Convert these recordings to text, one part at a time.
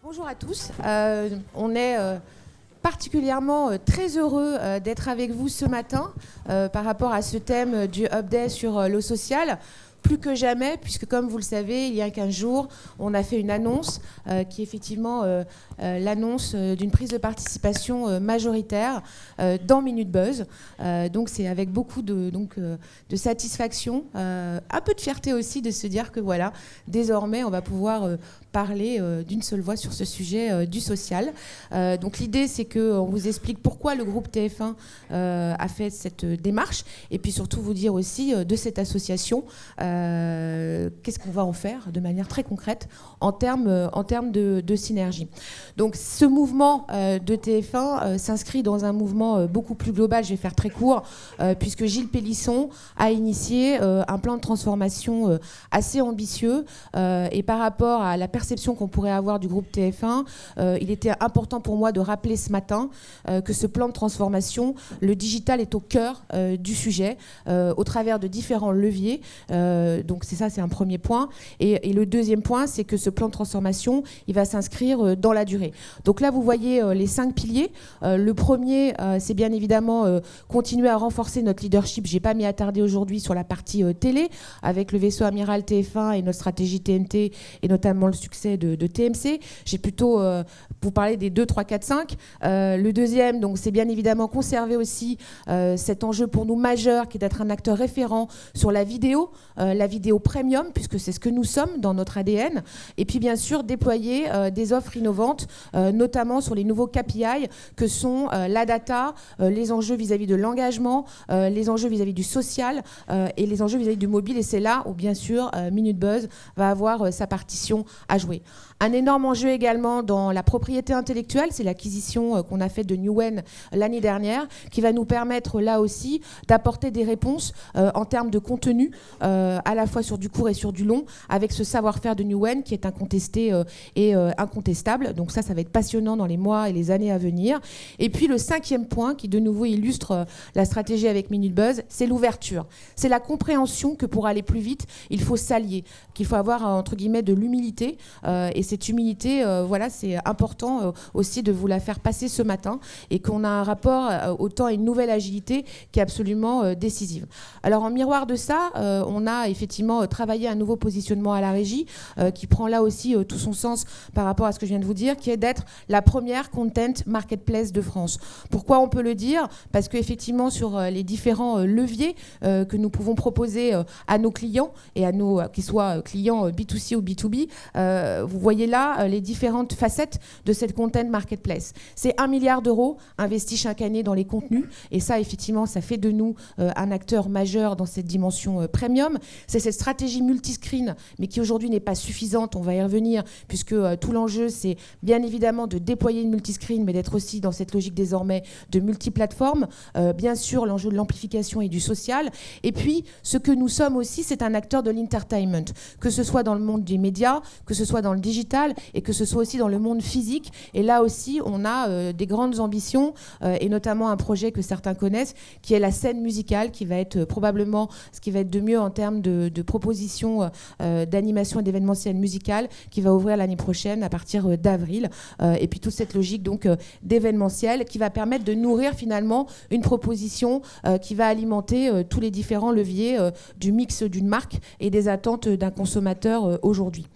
Bonjour à tous. On est particulièrement très heureux d'être avec vous ce matin par rapport à ce thème du Update sur l'eau sociale. Plus que jamais, puisque comme vous le savez, il y a 15 jours, on a fait une annonce qui est effectivement l'annonce d'une prise de participation majoritaire dans Minute Buzz. Donc c'est avec beaucoup de satisfaction, un peu de fierté aussi de se dire que voilà, désormais on va pouvoir parler d'une seule voix sur ce sujet du social. Donc l'idée c'est qu'on vous explique pourquoi le groupe TF1 a fait cette démarche et puis surtout vous dire aussi de cette association qu'est-ce qu'on va en faire de manière très concrète en termes de synergie. Donc ce mouvement de TF1 s'inscrit dans un mouvement beaucoup plus global, je vais faire très court, puisque Gilles Pélisson a initié un plan de transformation assez ambitieux et par rapport à la perception qu'on pourrait avoir du groupe TF1, il était important pour moi de rappeler ce matin que ce plan de transformation, le digital est au cœur du sujet au travers de différents leviers. Donc c'est un premier point. Et le deuxième point, c'est que ce plan de transformation, il va s'inscrire dans la durée. Donc là, vous voyez les 5 piliers. Le premier, c'est bien évidemment continuer à renforcer notre leadership. Je n'ai pas m'y attarder aujourd'hui sur la partie télé, avec le vaisseau amiral TF1 et notre stratégie TNT, et notamment le succès de TMC. J'ai plutôt vous parler des 2, 3, 4, 5. Le deuxième, donc, c'est bien évidemment conserver aussi cet enjeu pour nous majeur, qui est d'être un acteur référent sur la vidéo premium, puisque c'est ce que nous sommes dans notre ADN. Et puis bien sûr, déployer des offres innovantes, notamment sur les nouveaux KPI que sont la data, les enjeux vis-à-vis de l'engagement, les enjeux vis-à-vis du social et les enjeux vis-à-vis du mobile. Et c'est là où bien sûr Minute Buzz va avoir sa partition à jouer. Un énorme enjeu également dans la propriété intellectuelle, c'est l'acquisition qu'on a faite de Newen l'année dernière, qui va nous permettre là aussi d'apporter des réponses en termes de contenu, à la fois sur du court et sur du long, avec ce savoir-faire de Newen qui est incontesté et incontestable. Donc ça va être passionnant dans les mois et les années à venir. Et puis le 5e point, qui de nouveau illustre la stratégie avec Minute Buzz, c'est l'ouverture. C'est la compréhension que pour aller plus vite, il faut s'allier, qu'il faut avoir entre guillemets de l'humilité. Et cette humilité, voilà, c'est important aussi de vous la faire passer ce matin et qu'on a un rapport au temps et une nouvelle agilité qui est absolument décisive. Alors en miroir de ça, on a effectivement travaillé un nouveau positionnement à la régie qui prend là aussi tout son sens par rapport à ce que je viens de vous dire, qui est d'être la première content marketplace de France. Pourquoi on peut le dire ? Parce qu'effectivement sur les différents leviers que nous pouvons proposer à nos clients et à nos, qu'ils soient clients B2C ou B2B, vous voyez là les différentes facettes de cette content marketplace. C'est 1 milliard d'euros investis chaque année dans les contenus et ça effectivement ça fait de nous un acteur majeur dans cette dimension premium. C'est cette stratégie multiscreen mais qui aujourd'hui n'est pas suffisante, on va y revenir puisque tout l'enjeu c'est bien évidemment de déployer une multiscreen mais d'être aussi dans cette logique désormais de multiplateforme. Bien sûr l'enjeu de l'amplification et du social et puis ce que nous sommes aussi c'est un acteur de l'entertainment, que ce soit dans le monde des médias, que ce soit dans le digital et que ce soit aussi dans le monde physique. Et là aussi, on a des grandes ambitions et notamment un projet que certains connaissent qui est la scène musicale qui va être probablement ce qui va être de mieux en termes de propositions d'animation et d'événementiel musical qui va ouvrir l'année prochaine à partir d'avril. Et puis toute cette logique donc d'événementiel qui va permettre de nourrir finalement une proposition qui va alimenter tous les différents leviers du mix d'une marque et des attentes d'un consommateur aujourd'hui.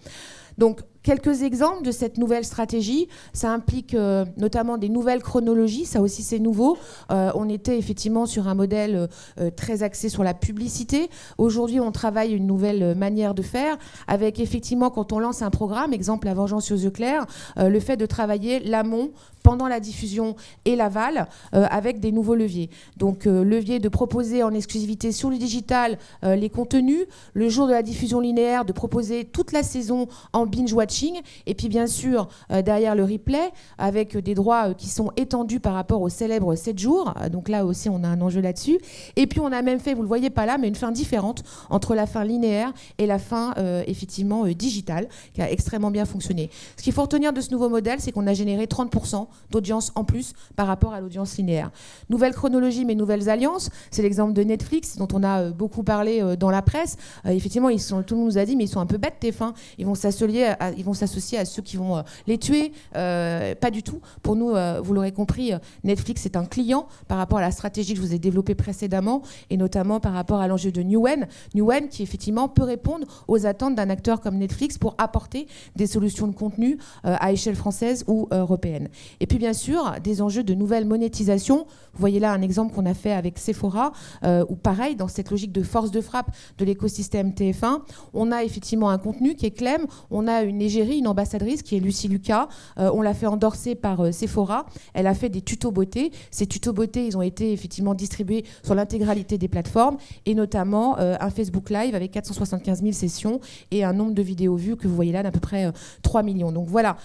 Donc, quelques exemples de cette nouvelle stratégie, ça implique notamment des nouvelles chronologies, ça aussi c'est nouveau. On était effectivement sur un modèle très axé sur la publicité. Aujourd'hui, on travaille une nouvelle manière de faire avec effectivement quand on lance un programme, exemple La Vengeance aux yeux clairs, le fait de travailler l'amont pendant la diffusion et l'aval avec des nouveaux leviers. Donc levier de proposer en exclusivité sur le digital les contenus, le jour de la diffusion linéaire de proposer toute la saison en binge-watching et puis bien sûr derrière le replay avec des droits qui sont étendus par rapport aux célèbres 7 jours. Donc là aussi on a un enjeu là-dessus. Et puis on a même fait, vous le voyez pas là, mais une fin différente entre la fin linéaire et la fin effectivement digitale qui a extrêmement bien fonctionné. Ce qu'il faut retenir de ce nouveau modèle, c'est qu'on a généré 30% d'audience en plus par rapport à l'audience linéaire. Nouvelle chronologie, mais nouvelles alliances. C'est l'exemple de Netflix, dont on a beaucoup parlé dans la presse. Effectivement, tout le monde nous a dit, mais ils sont un peu bêtes, TF1. Ils vont s'associer à ceux qui vont les tuer. Pas du tout. Pour nous, vous l'aurez compris, Netflix est un client par rapport à la stratégie que je vous ai développée précédemment, et notamment par rapport à l'enjeu de Newen. Newen qui, effectivement, peut répondre aux attentes d'un acteur comme Netflix pour apporter des solutions de contenu à échelle française ou européenne. Et puis, bien sûr, des enjeux de nouvelle monétisation. Vous voyez là un exemple qu'on a fait avec Sephora, où pareil, dans cette logique de force de frappe de l'écosystème TF1, on a effectivement un contenu qui est Clem, on a une égérie, une ambassadrice qui est Lucie Lucas, on l'a fait endorser par Sephora, elle a fait des tutos beauté. Ces tutos beauté, ils ont été effectivement distribués sur l'intégralité des plateformes, et notamment un Facebook Live avec 475 000 sessions et un nombre de vidéos vues que vous voyez là d'à peu près 3 millions. Donc voilà,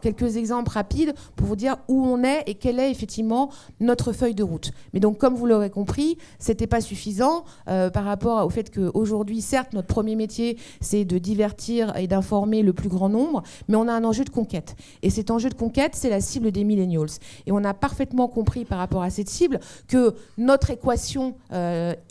quelques exemples rapides pour vous dire où on est et quelle est effectivement notre feuille de route. Mais donc, comme vous l'aurez compris, c'était pas suffisant par rapport au fait qu'aujourd'hui, certes, notre premier métier, c'est de divertir et d'informer le plus grand nombre, mais on a un enjeu de conquête. Et cet enjeu de conquête, c'est la cible des millennials. Et on a parfaitement compris par rapport à cette cible que notre équation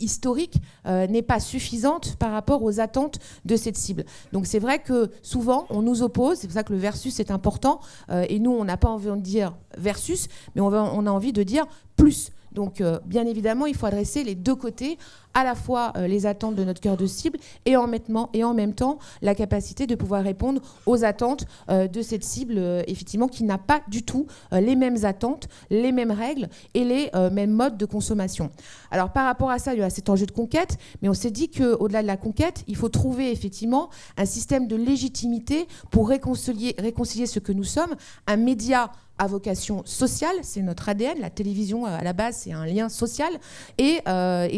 historique n'est pas suffisante par rapport aux attentes de cette cible. Donc c'est vrai que souvent, on nous oppose, c'est pour ça que le versus est important, et nous, on n'a pas envie de dire versus, mais on a envie de dire plus. Donc, bien évidemment, il faut adresser les deux côtés, à la fois les attentes de notre cœur de cible et en même temps la capacité de pouvoir répondre aux attentes de cette cible, effectivement, qui n'a pas du tout les mêmes attentes, les mêmes règles et les mêmes modes de consommation. Alors, par rapport à ça, il y a cet enjeu de conquête, mais on s'est dit qu'au-delà de la conquête, il faut trouver effectivement un système de légitimité pour réconcilier ce que nous sommes, un média à vocation sociale, c'est notre ADN, la télévision à la base c'est un lien social, et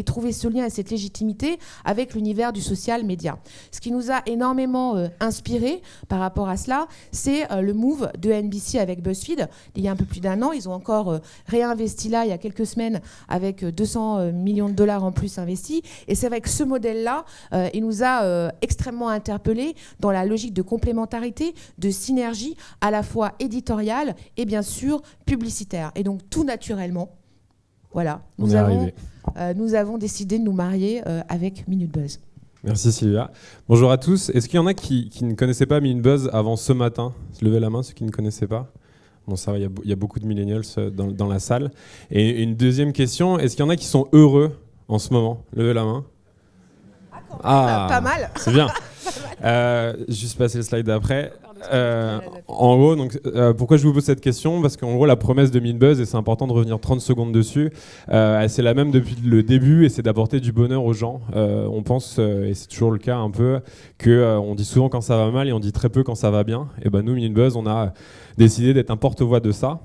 trouver ce lien et cette légitimité avec l'univers du social média. Ce qui nous a énormément inspiré par rapport à cela, c'est le move de NBC avec BuzzFeed. Il y a un peu plus d'un an, ils ont encore réinvesti là il y a quelques semaines avec 200 millions de dollars en plus investis, et c'est vrai que ce modèle-là, il nous a extrêmement interpellés dans la logique de complémentarité, de synergie à la fois éditoriale et bien sûr publicitaire. Et donc tout naturellement, voilà, nous avons décidé de nous marier avec Minute Buzz. Merci Sylvia. Bonjour à tous. Est-ce qu'il y en a qui ne connaissaient pas Minute Buzz avant ce matin? Levez la main ceux qui ne connaissaient pas. Bon, ça va, il y a beaucoup de millennials dans la salle. Et une deuxième question, est-ce qu'il y en a qui sont heureux en ce moment? Levez la main. Pas mal. C'est bien. Juste passer le slide d'après. En gros, donc, pourquoi je vous pose cette question? Parce qu'en gros, la promesse de Minute Buzz, et c'est important de revenir 30 secondes dessus, c'est la même depuis le début, et c'est d'apporter du bonheur aux gens. On pense, et c'est toujours le cas un peu, qu'on dit souvent quand ça va mal et on dit très peu quand ça va bien. Et ben nous, Minute Buzz, on a décidé d'être un porte-voix de ça.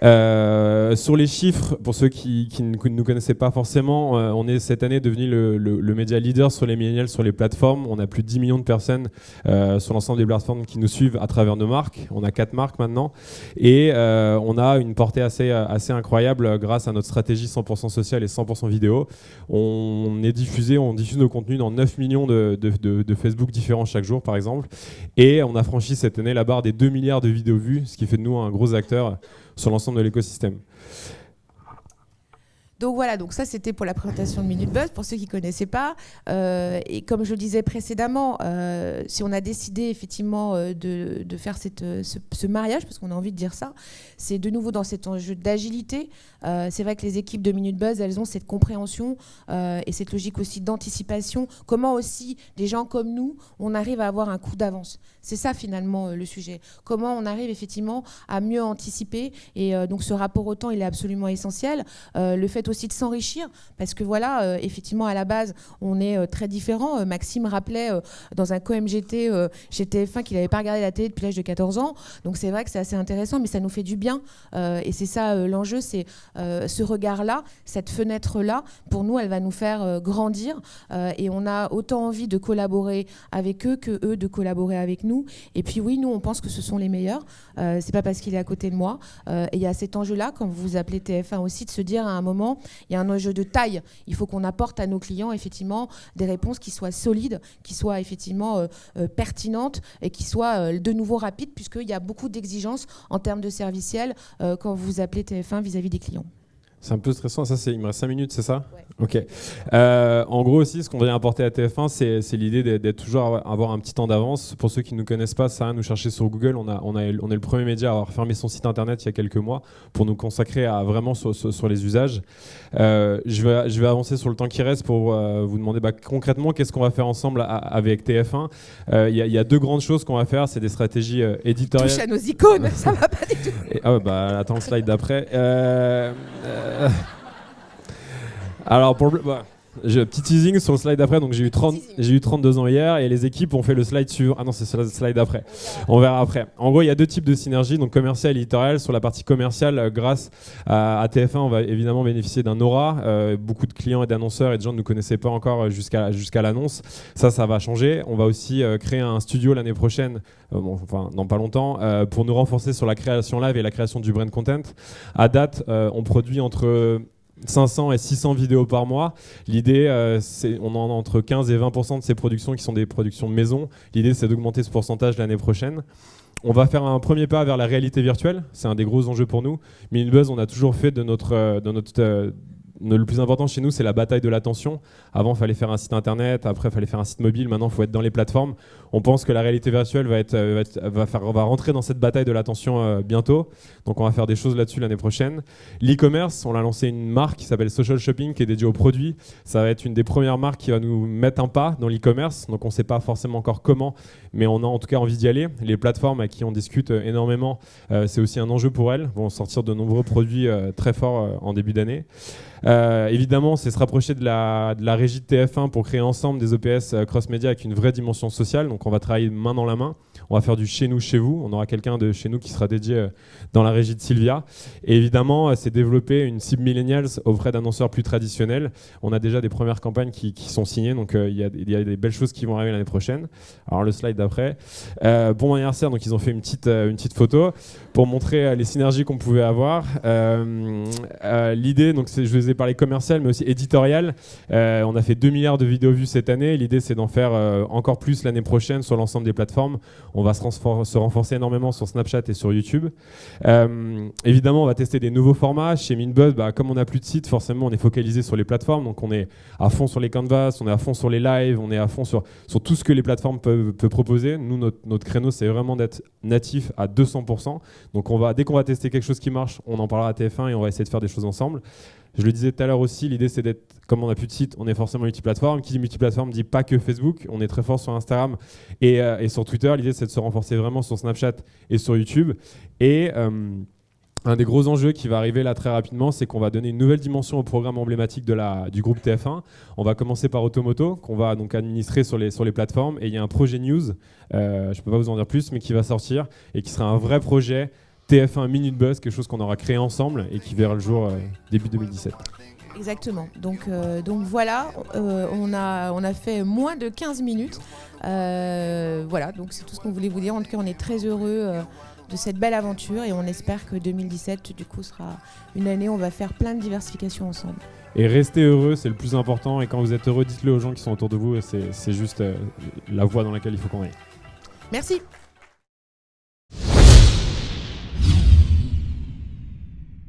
Sur les chiffres, pour ceux qui ne nous connaissaient pas forcément, on est cette année devenu le média leader sur les millennials, sur les plateformes. On a plus de 10 millions de personnes sur l'ensemble des plateformes qui nous suivent à travers nos marques. On a 4 marques maintenant. Et on a une portée assez incroyable grâce à notre stratégie 100% sociale et 100% vidéo. On diffuse nos contenus dans 9 millions de Facebook différents chaque jour, par exemple. Et on a franchi cette année la barre des 2 milliards de vidéos vues, ce qui fait de nous un gros acteur sur l'ensemble de l'écosystème. Donc voilà, donc ça c'était pour la présentation de Minute Buzz, pour ceux qui ne connaissaient pas. Et comme je le disais précédemment, si on a décidé effectivement de faire ce mariage, parce qu'on a envie de dire ça, c'est de nouveau dans cet enjeu d'agilité. C'est vrai que les équipes de Minute Buzz, elles ont cette compréhension et cette logique aussi d'anticipation. Comment aussi des gens comme nous, on arrive à avoir un coup d'avance. C'est ça finalement le sujet. Comment on arrive effectivement à mieux anticiper. Et donc ce rapport au temps, il est absolument essentiel. Le fait aussi de s'enrichir, parce que voilà, effectivement à la base, on est très différents. Maxime rappelait dans un co-MGT chez TF1 qu'il n'avait pas regardé la télé depuis l'âge de 14 ans. Donc c'est vrai que c'est assez intéressant, mais ça nous fait du bien. Et c'est ça l'enjeu, c'est ce regard-là, cette fenêtre-là, pour nous, elle va nous faire grandir. Et on a autant envie de collaborer avec eux que eux de collaborer avec nous. Et puis oui, nous, on pense que ce sont les meilleurs. C'est pas parce qu'il est à côté de moi. Et il y a cet enjeu-là, comme vous appelez TF1 aussi, de se dire à un moment, il y a un enjeu de taille. Il faut qu'on apporte à nos clients effectivement des réponses qui soient solides, qui soient effectivement pertinentes et qui soient de nouveau rapides, puisqu'il y a beaucoup d'exigences en termes de serviciel quand vous appelez TF1 vis-à-vis des clients. C'est un peu stressant, ça il me reste 5 minutes, c'est ça ? Ouais. Ok. En gros aussi, ce qu'on vient apporter à TF1, c'est l'idée d'être toujours avoir un petit temps d'avance. Pour ceux qui ne nous connaissent pas, ça, nous chercher sur Google, on est le premier média à avoir fermé son site internet il y a quelques mois pour nous consacrer à vraiment sur les usages. Je vais avancer sur le temps qui reste pour vous demander concrètement qu'est-ce qu'on va faire ensemble avec TF1. Il y a 2 grandes choses qu'on va faire, c'est des stratégies éditoriales. Touche à nos icônes, ça va pas du tout. Attends le slide d'après. Alors petit teasing sur le slide d'après, donc j'ai eu 32 ans hier et les équipes ont fait le slide suivant. Ah non, c'est le slide d'après. On verra après. En gros, il y a 2 types de synergies, donc commercial et éditorial. Sur la partie commerciale, grâce à TF1, on va évidemment bénéficier d'un aura. Beaucoup de clients et d'annonceurs et de gens ne nous connaissaient pas encore jusqu'à l'annonce. Ça va changer. On va aussi créer un studio l'année prochaine, dans pas longtemps, pour nous renforcer sur la création live et la création du brand content. À date, on produit entre 500 et 600 vidéos par mois. L'idée, c'est on en a entre 15 et 20% de ces productions qui sont des productions de maison. L'idée, c'est d'augmenter ce pourcentage l'année prochaine. On va faire un premier pas vers la réalité virtuelle. C'est un des gros enjeux pour nous. Minute Buzz, on a toujours fait le plus important chez nous, c'est la bataille de l'attention. Avant, il fallait faire un site internet, après, il fallait faire un site mobile. Maintenant, il faut être dans les plateformes. On pense que la réalité virtuelle va rentrer dans cette bataille de l'attention bientôt. Donc, on va faire des choses là-dessus l'année prochaine. L'e-commerce, on a lancé une marque qui s'appelle Social Shopping, qui est dédiée aux produits. Ça va être une des premières marques qui va nous mettre un pas dans l'e-commerce. Donc, on ne sait pas forcément encore comment, mais on a en tout cas envie d'y aller. Les plateformes à qui on discute énormément, c'est aussi un enjeu pour elles. Vont sortir de nombreux produits très forts en début d'année. Évidemment, c'est se rapprocher de la régie de TF1 pour créer ensemble des EPS cross-média avec une vraie dimension sociale. Donc on va travailler main dans la main. On va faire du chez nous, chez vous. On aura quelqu'un de chez nous qui sera dédié dans la régie de Sylvia. Et évidemment, c'est développer une cible millennials auprès d'annonceurs plus traditionnels. On a déjà des premières campagnes qui sont signées. Donc il y a des belles choses qui vont arriver l'année prochaine. Alors le slide d'après. Bon anniversaire, donc ils ont fait une petite photo pour montrer les synergies qu'on pouvait avoir. L'idée, donc je vous ai parlé commercial, mais aussi éditorial. On a fait 2 milliards de vidéos vues cette année. L'idée, c'est d'en faire encore plus l'année prochaine sur l'ensemble des plateformes. On va se renforcer énormément sur Snapchat et sur YouTube. Évidemment, on va tester des nouveaux formats. Chez Minbuzz, comme on n'a plus de site, forcément, on est focalisé sur les plateformes. Donc, on est à fond sur les canvas, on est à fond sur les lives, on est à fond sur tout ce que les plateformes peuvent proposer. Nous, notre créneau, c'est vraiment d'être natif à 200%. Donc, dès qu'on va tester quelque chose qui marche, on en parlera à TF1 et on va essayer de faire des choses ensemble. Je le disais tout à l'heure aussi, l'idée c'est d'être, comme on n'a plus de site, on est forcément multiplateforme. Qui dit multiplateforme dit pas que Facebook, on est très fort sur Instagram et sur Twitter. L'idée c'est de se renforcer vraiment sur Snapchat et sur YouTube. Et un des gros enjeux qui va arriver là très rapidement, c'est qu'on va donner une nouvelle dimension au programme emblématique du groupe TF1. On va commencer par Automoto, qu'on va donc administrer sur les plateformes. Et il y a un projet news, je ne peux pas vous en dire plus, mais qui va sortir et qui sera un vrai projet TF1 Minute Buzz, quelque chose qu'on aura créé ensemble et qui verra le jour début 2017. Exactement. Donc voilà, on a fait moins de 15 minutes. Voilà, donc c'est tout ce qu'on voulait vous dire. En tout cas, on est très heureux de cette belle aventure et on espère que 2017, du coup, sera une année où on va faire plein de diversifications ensemble. Et restez heureux, c'est le plus important. Et quand vous êtes heureux, dites-le aux gens qui sont autour de vous. C'est juste la voie dans laquelle il faut qu'on aille. Merci.